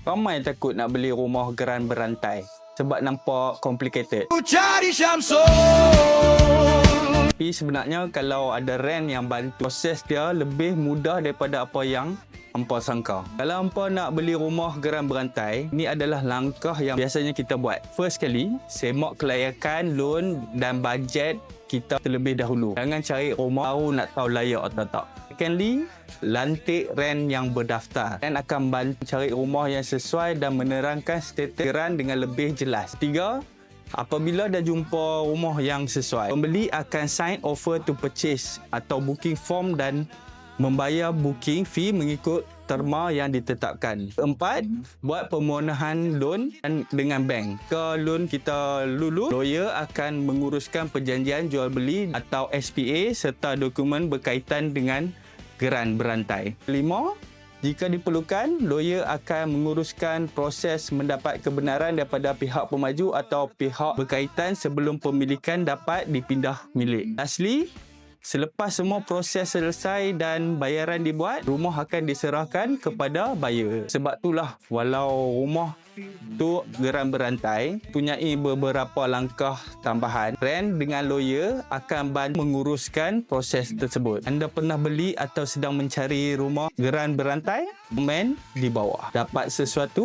Ramai takut nak beli rumah geran berantai sebab nampak complicated. Tapi sebenarnya kalau ada rent yang bantu, proses dia lebih mudah daripada apa yang hampa sangka. Kalau hampa nak beli rumah geran berantai, ini adalah langkah yang biasanya kita buat. First kali, semak kelayakan, loan dan bajet kita terlebih dahulu. Jangan cari rumah baru nak tahu layak atau tak. Secondly, lantik rent yang berdaftar. Rent akan bantu cari rumah yang sesuai dan menerangkan status geran dengan lebih jelas. Tiga, apabila dah jumpa rumah yang sesuai, pembeli akan sign offer to purchase atau booking form dan membayar booking fee mengikut terma yang ditetapkan. Empat, buat permohonan loan dengan bank. Ke loan kita lulus, lawyer akan menguruskan perjanjian jual beli atau SPA serta dokumen berkaitan dengan geran berantai. 5, jika diperlukan, lawyer akan menguruskan proses mendapat kebenaran daripada pihak pemaju atau pihak berkaitan sebelum pemilikan dapat dipindah milik. Lastly, selepas semua proses selesai dan bayaran dibuat, rumah akan diserahkan kepada buyer. Sebab itulah walau rumah tu geran berantai, punyai beberapa langkah tambahan, rent dengan lawyer akan bantu menguruskan proses tersebut. Anda pernah beli atau sedang mencari rumah geran berantai? Komen di bawah. Dapat sesuatu?